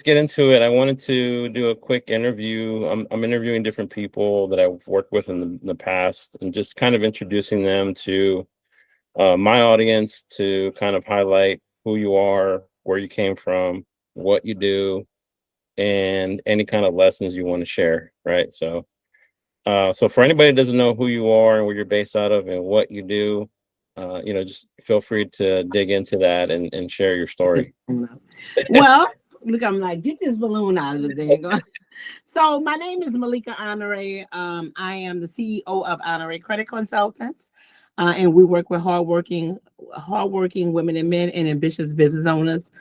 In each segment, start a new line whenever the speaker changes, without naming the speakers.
get into it, I wanted to do a quick interview. I'm interviewing different people that I've worked with in the past, and just kind of introducing them to my audience to kind of highlight who you are, where you came from, what you do, and any kind of lessons you want to share. Right. So for anybody that doesn't know who you are and where you're based out of and what you do, just feel free to dig into that and share your story.
Well, look, I'm like, get this balloon out of the thing. So my name is Melika Honore. I am the CEO of Honore Credit Consultants, and we work with hardworking women and men and ambitious business owners.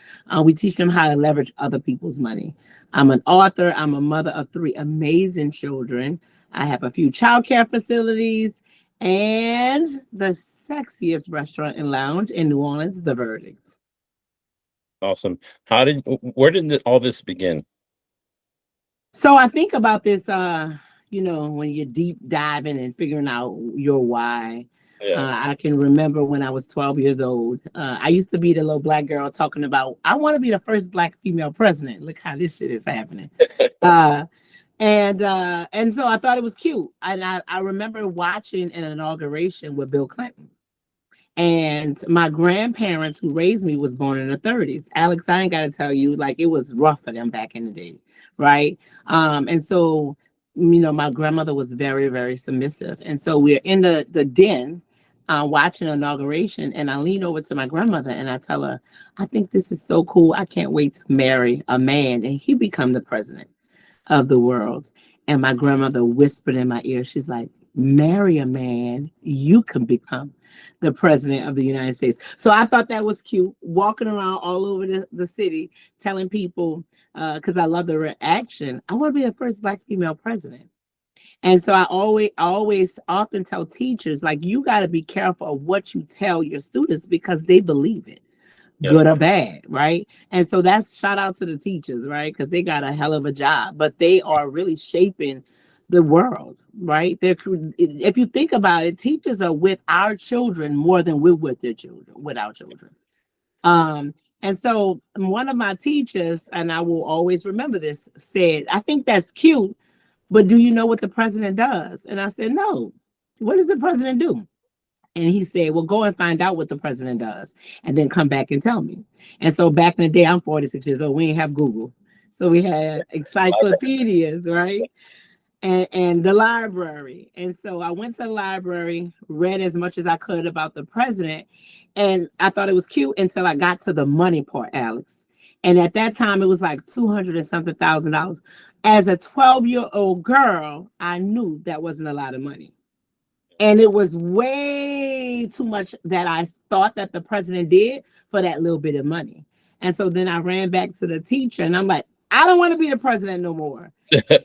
We teach them how to leverage other people's money. I'm an author. I'm a mother of three amazing children. I have a few childcare facilities and the sexiest restaurant and lounge in New Orleans, The Verdict.
Awesome. Where did all this begin?
So I think about this, when you're deep diving and figuring out your why.
Yeah.
I can remember when I was 12 years old. I used to be the little black girl talking about, I want to be the first black female president. Look how this shit is happening. Uh, and so I thought it was cute. And I remember watching an inauguration with Bill Clinton. And my grandparents who raised me was born in the 30s. Alex, I ain't got to tell you, like it was rough for them back in the day, right? And so, my grandmother was very, very submissive. And so we're in the den watching inauguration, and I lean over to my grandmother and I tell her, I think this is so cool. I can't wait to marry a man and he become the president of the world. And my grandmother whispered in my ear, she's like, marry a man, you can become the president of the United States. So I thought that was cute, walking around all over the city, telling people, because I love the reaction, I want to be the first black female president. And so I always often tell teachers, like, you got to be careful of what you tell your students because they believe it,
Yep.
good or bad, right? And so that's shout out to the teachers, right? Because they got a hell of a job, but they are really shaping the world, right? If you think about it, teachers are with our children more than we're with their children, with our children. And so one of my teachers, and I will always remember this, said, I think that's cute, but do you know what the president does? And I said, no. What does the president do? And he said, well, go and find out what the president does and then come back and tell me. And so back in the day, I'm 46 years old. We didn't have Google. So we had encyclopedias, right? And the library. And so I went to the library, read as much as I could about the president. And I thought it was cute until I got to the money part, Alex. And at that time, it was like 200 and something $1,000. As a 12-year-old girl, I knew that wasn't a lot of money. And it was way too much that I thought that the president did for that little bit of money. And so then I ran back to the teacher and I'm like, I don't want to be the president no more.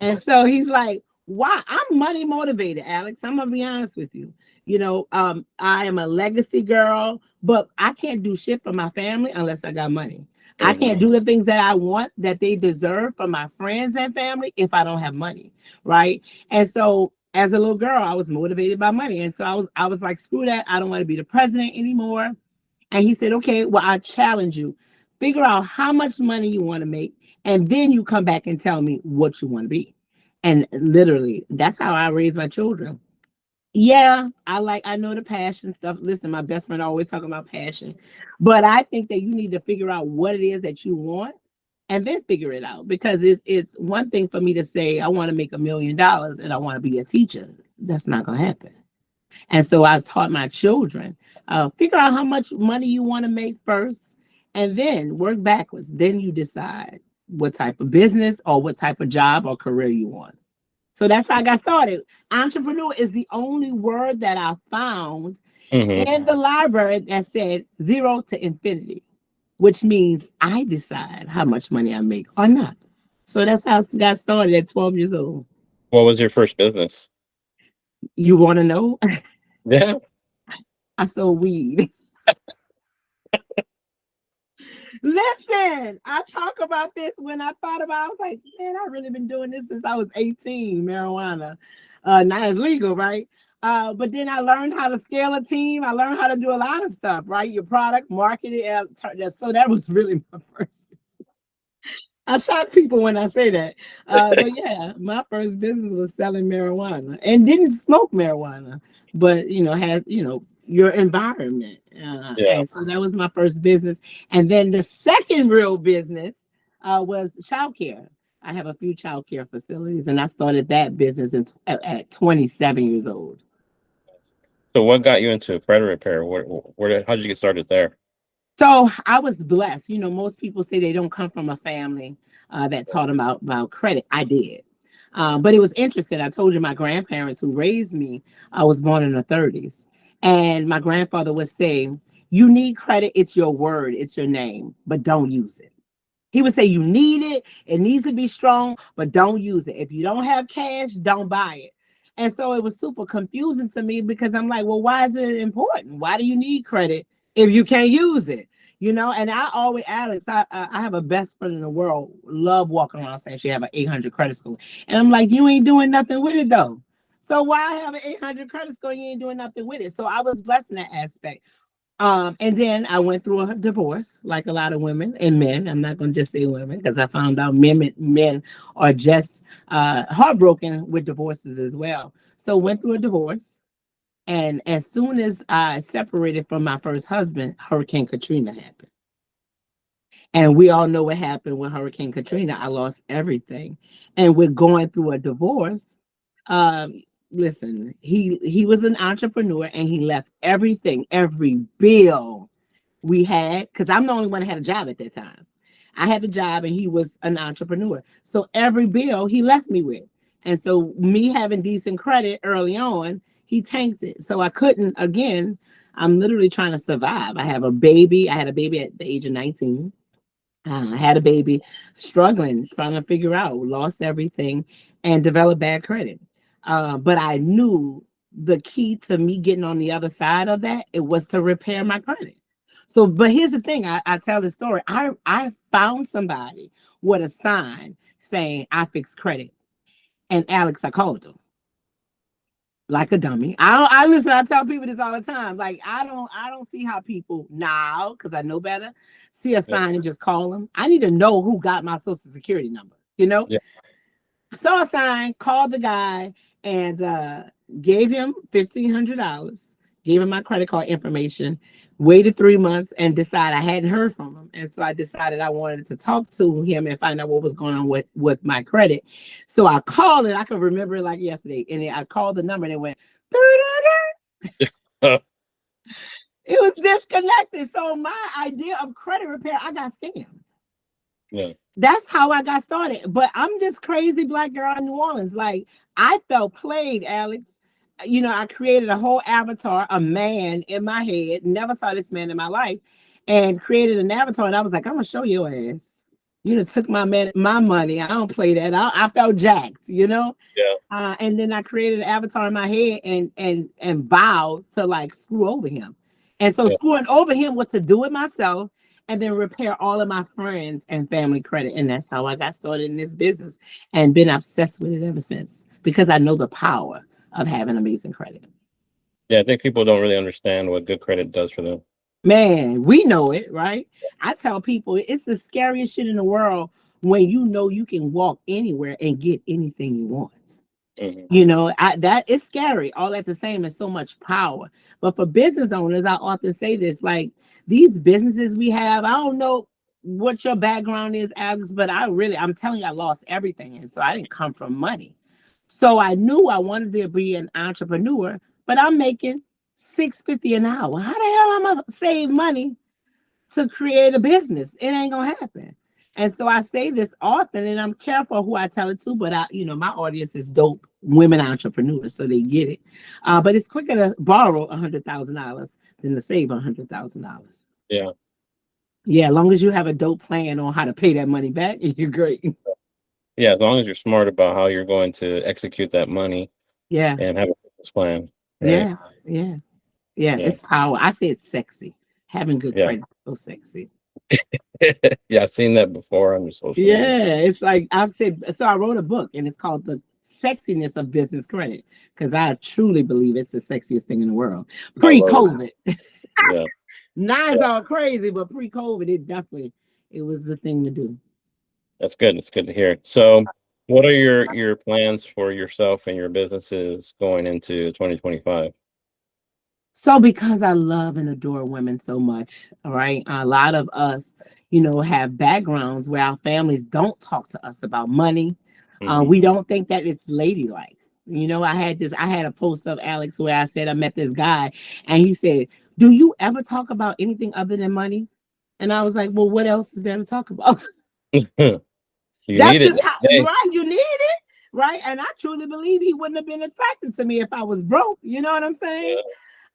And so he's like, why? I'm money motivated, Alex. I'm gonna be honest with you. I am a legacy girl, but I can't do shit for my family unless I got money. I can't do the things that I want that they deserve for my friends and family if I don't have money, right? And so as a little girl, I was motivated by money. And so I was like, screw that. I don't want to be the president anymore. And he said, okay, well, I challenge you. Figure out how much money you want to make, and then you come back and tell me what you want to be. And literally, that's how I raise my children. Yeah, I know the passion stuff. Listen, my best friend always talking about passion, but I think that you need to figure out what it is that you want and then figure it out, because it's one thing for me to say I want to make $1 million and I want to be a teacher. That's not gonna happen. And so I taught my children, figure out how much money you want to make first and then work backwards. Then you decide what type of business or what type of job or career you want. So that's how I got started. Entrepreneur is the only word that I found in the library that said 0 to infinity, which means I decide how much money I make or not. So that's how I got started at 12 years old.
What was your first business?
You want to know?
Yeah.
I sold weed. Listen, I talk about this when I thought about it. I was like, man, I've really been doing this since I was 18, marijuana. Now it's legal, right? But then I learned how to scale a team. I learned how to do a lot of stuff, right? Your product, marketing. So that was really my first. I shock people when I say that. But yeah, my first business was selling marijuana and didn't smoke marijuana, but had your environment.
Yeah.
And so that was my first business. And then the second real business was childcare. I have a few childcare facilities, and I started that business at 27 years old.
So what got you into credit repair? How did you get started there?
So I was blessed. Most people say they don't come from a family that taught them about credit. I did. But it was interesting. I told you my grandparents who raised me, I was born in the 30s. And my grandfather would say, you need credit. It's your word. It's your name, but don't use it. He would say, you need it. It needs to be strong, but don't use it. If you don't have cash, don't buy it. And so it was super confusing to me because I'm like, well, why is it important? Why do you need credit if you can't use it? And I always, Alex, I have a best friend in the world, love walking around saying she have an 800 credit score. And I'm like, you ain't doing nothing with it though. So why have an 800 credit score? You ain't doing nothing with it. So I was blessed in that aspect. And then I went through a divorce, like a lot of women and men. I'm not going to just say women because I found out men are just heartbroken with divorces as well. So went through a divorce, and as soon as I separated from my first husband, Hurricane Katrina happened. And we all know what happened with Hurricane Katrina. I lost everything. And we're going through a divorce. Um, Listen, he was an entrepreneur and he left everything, every bill we had, because I'm the only one that had a job at that time. I had a job and he was an entrepreneur. So every bill he left me with. And so me having decent credit early on, he tanked it. So I couldn't, again, I'm literally trying to survive. I have a baby. I had a baby at the age of 19. I had a baby, struggling, trying to figure out, lost everything, and developed bad credit. But I knew the key to me getting on the other side of that, it was to repair my credit. So, but here's the thing, I tell the story. I found somebody with a sign saying I fix credit. And Alex, I called him like a dummy. I listen, I tell people this all the time. Like, I don't see how people now, because I know better, see a
Yeah.
sign and just call them. I need to know who got my social security number.
Yeah.
Saw a sign, called the guy, and gave him $1,500, gave him my credit card information, waited 3 months, and decided I hadn't heard from him. And so I decided I wanted to talk to him and find out what was going on with my credit. So I called it. I can remember it like yesterday. And I called the number and it went, it was disconnected. So my idea of credit repair, I got scammed.
Yeah.
That's how I got started. But I'm this crazy black girl in New Orleans. Like, I felt played, Alex. I created a whole avatar, a man in my head. Never saw this man in my life, and created an avatar. And I was like, I'm gonna show your ass. Took my money. I don't play that. I felt jacked.
Yeah.
And then I created an avatar in my head and vowed to like screw over him. And so
Yeah.
screwing over him was to do it myself and then repair all of my friends and family credit. And that's how I got started in this business and been obsessed with it ever since because I know the power of having amazing credit.
Yeah. I think people don't really understand what good credit does for them.
Man, we know it, right? I tell people it's the scariest shit in the world when you know you can walk anywhere and get anything you want.
Mhm.
That is scary. All at the same is so much power. But for business owners, I often say this, like these businesses we have, I don't know what your background is, Alex, but I'm telling you, I lost everything. And so I didn't come from money. So I knew I wanted to be an entrepreneur, but I'm making $6.50 an hour. How the hell am I gonna save money to create a business? It ain't gonna happen. And so I say this often, and I'm careful who I tell it to, but my audience is dope women entrepreneurs, so they get it. But it's quicker to borrow $100,000 than to save $100,000.
Yeah.
Yeah, as long as you have a dope plan on how to pay that money back, you're great.
Yeah. As long as you're smart about how you're going to execute that money
Yeah,
and have a business plan. Right.
yeah, yeah, yeah.
Yeah.
It's power. I say it's sexy. Having good
Yeah.
credit is so sexy.
Yeah. I've seen that before on your social media.
Yeah, it's like I said. So I wrote a book, and it's called "The Sexiness of Business Credit" because I truly believe it's the sexiest thing in the world.
I love it.
Pre-COVID,
Yeah.
now it's
Yeah.
all crazy, but pre-COVID, it was the thing to do.
That's good. It's good to hear. So, what are your plans for yourself and your businesses going into 2025?
So because I love and adore women so much, all right, a lot of us, have backgrounds where our families don't talk to us about money.
Hmm.
We don't think that it's ladylike. I had a post of Alex where I said I met this guy and he said, "Do you ever talk about anything other than money?" And I was like, "Well, what else is there to talk about?"
You
That's
need it
just how,
today.
right? You need it, right? And I truly believe he wouldn't have been attracted to me if I was broke. You know what I'm saying?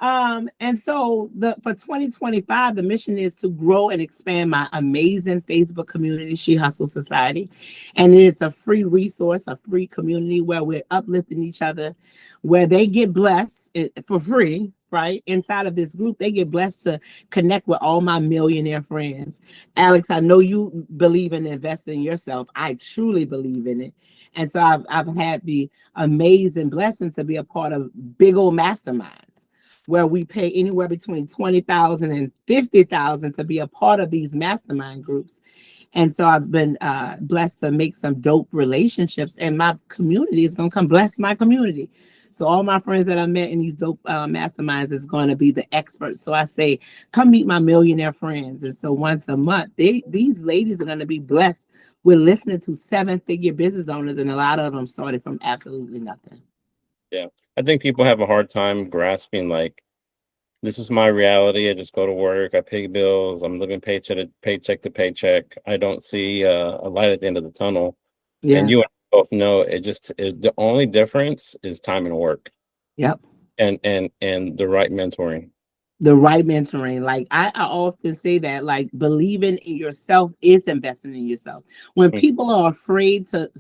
Yeah.
And so the for 2025, the mission is to grow and expand my amazing Facebook community, She Hustle Society. And it is a free resource, a free community where we're uplifting each other, where they get blessed for free, right? Inside of this group, they get blessed to connect with all my millionaire friends. Alex, I know you believe in investing in yourself. I truly believe in it. And so I've had the amazing blessing to be a part of big old masterminds where we pay anywhere between 20,000 and 50,000 to be a part of these mastermind groups. And so I've been blessed to make some dope relationships, and my community is going to come bless my community. So all my friends that I met in these dope masterminds is going to be the experts. So I say, come meet my millionaire friends. And so once a month, these ladies are going to be blessed with listening to seven-figure business owners, and a lot of them started from absolutely nothing.
Yeah. I think people have a hard time grasping like this is my reality. I just go to work, I pay bills, I'm living paycheck to paycheck. I don't see a light at the end of the tunnel. And
Yeah.
you and I both know it just is the only difference is time and work
Yep.
and the right mentoring.
The right mentoring. Like I often say that like believing in yourself is investing in yourself. When
Mm.
people are afraid to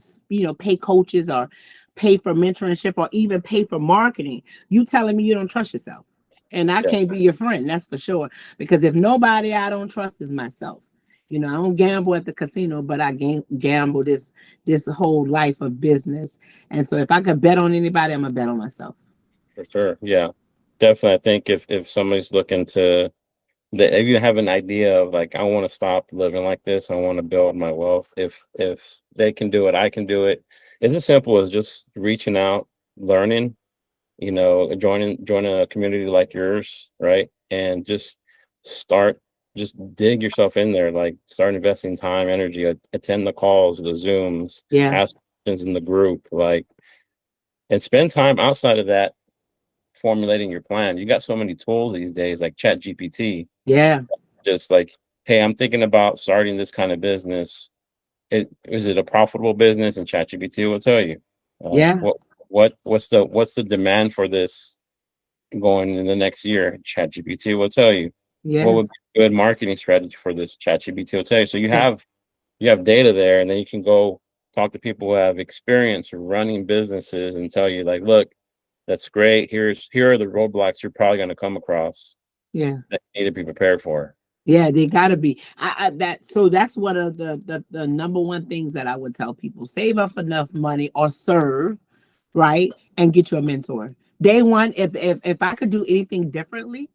pay coaches or pay for mentorship or even pay for marketing, you telling me you don't trust yourself. And I
Yeah,
can't be your friend, that's for sure. Because if nobody I don't trust is myself. I don't gamble at the casino, but I gamble this whole life of business. And so if I could bet on anybody, I'm gonna bet on myself.
for sure. Yeah. Definitely. I think if somebody's looking to if you have an idea of like I want to stop living like this, I want to build my wealth. If they can do it, I can do it. It's as simple as just reaching out, learning, joining a community like yours, right? And start just dig yourself in there, like start investing time, energy, attend the calls, the Zooms,
Yeah,
ask questions in the group, like and spend time outside of that formulating your plan. You got so many tools these days, like Chat GPT,
yeah,
just like, hey, I'm thinking about starting this kind of business. Is it a profitable business? And ChatGPT will tell you.
yeah,
What's the demand for this going in the next year? ChatGPT will tell you. What
yeah.
would be a good marketing strategy for this? ChatGPT will tell you. So you
Yeah.
have data there, and then you can go talk to people who have experience running businesses and tell you like, look, that's great. Here are the roadblocks you're probably going to come across
Yeah.
that you need to be prepared for.
Yeah, they gotta be. That's one of the number one things that I would tell people. Save up enough money or serve, right? And get you a mentor. Day one, if I could do anything differently,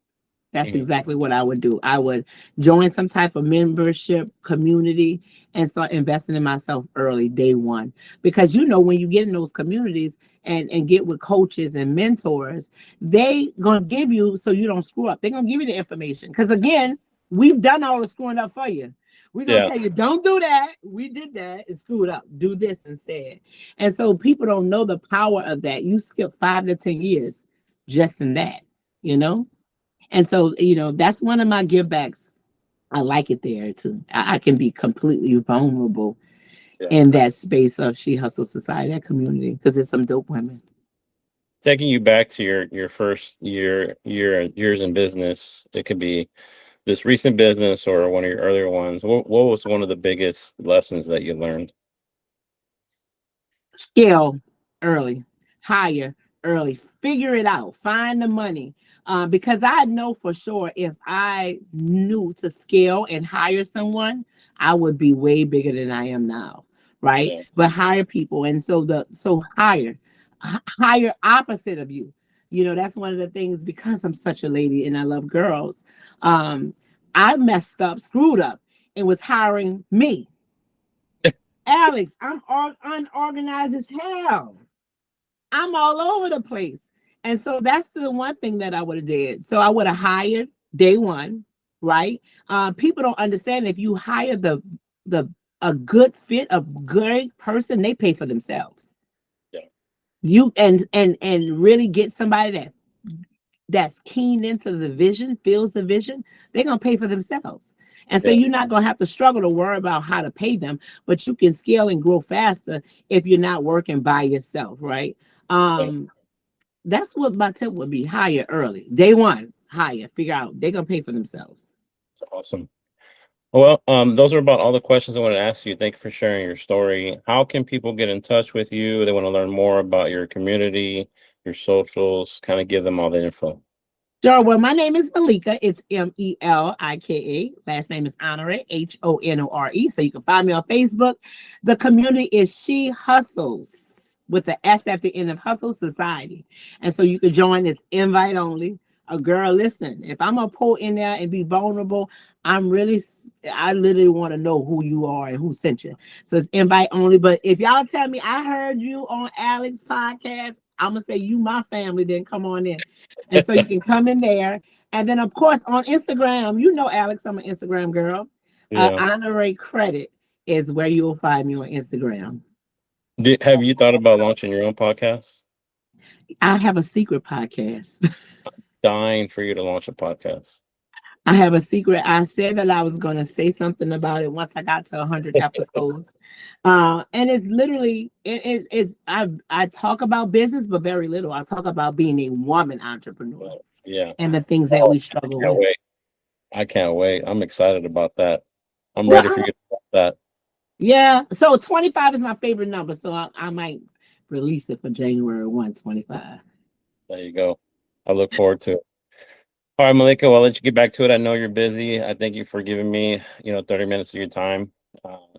that's
Mhm.
exactly what I would do. I would join some type of membership community and start investing in myself early, day one. Because when you get in those communities and get with coaches and mentors, they gonna give you so you don't screw up. They're gonna give you the information. Because again, we've done all the screwing up for you. We're gonna
Yeah,
tell you, don't do that. We did that and screwed up. Do this instead. And so people don't know the power of that. You skip 5 to 10 years just in that, you know? And so, that's one of my give backs. I like it there too. I can be completely vulnerable
yeah.
in that space of She Hustle Society, that community, because there's some dope women.
Taking you back to your first years in business, it could be this recent business or one of your earlier ones. What was one of the biggest lessons that you learned?
Scale early, hire early, figure it out, find the money. Because I know for sure if I knew to scale and hire someone, I would be way bigger than I am now, right?
Yeah,
But hire people, and so hire opposite of you. That's one of the things because I'm such a lady and I love girls. Um, I messed up, screwed up, and was hiring me. Alex, I'm all unorganized as hell. I'm all over the place. And so that's the one thing that I would have did. So I would have hired day one, right? People don't understand if you hire the a good fit, a good person, they pay for themselves.
Yeah.
You and really get somebody that's keen into the vision, feels the vision, they're gonna pay for themselves. And so
Yeah.
you're not gonna have to struggle to worry about how to pay them, but you can scale and grow faster if you're not working by yourself, right?
Yeah.
That's what my tip would be: hire early. Day one, hire, figure out they're gonna pay for themselves.
Awesome. Well, those are about all the questions I wanted to ask you. Thank you for sharing your story. How can people get in touch with you? They want to learn more about your community, your socials, kind of give them all the info.
Sure. Well, my name is Melika. It's Melika. Last name is Honore, Honore. So you can find me on Facebook. The community is She Hustles with the S at the end of Hustle Society. And so you can join. It's invite only. A girl, listen, if I'm gonna pull in there and be vulnerable, I literally want to know who you are and who sent you. So it's invite only. But if y'all tell me I heard you on Alex podcast, I'm gonna say you my family, then come on in. And so you can come in there. And then, of course, on Instagram, you know, Alex, I'm an Instagram girl.
Yeah.
Honorary Credit is where you'll find me on Instagram.
Have you thought about launching your own podcast?
I have a secret podcast.
Dying for you to launch a podcast.
I have a secret. I said that I was going to say something about it once I got to 100 episodes. And it's literally, I talk about business, but very little. I talk about being a woman entrepreneur
Yeah.
and the things that we struggle
Can't
with.
wait. I can't wait. I'm excited about that. I'm
Well,
ready for you to start that.
yeah. So 25 is my favorite number. So I might release it for January 1, 25.
There you go. I look forward to it. All right, Malika, well, I'll let you get back to it. I know you're busy. I thank you for giving me, 30 minutes of your time.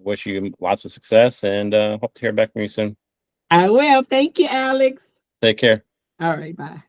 Wish you lots of success and hope to hear back from you soon.
I will. Thank you, Alex.
Take care.
All right. Bye.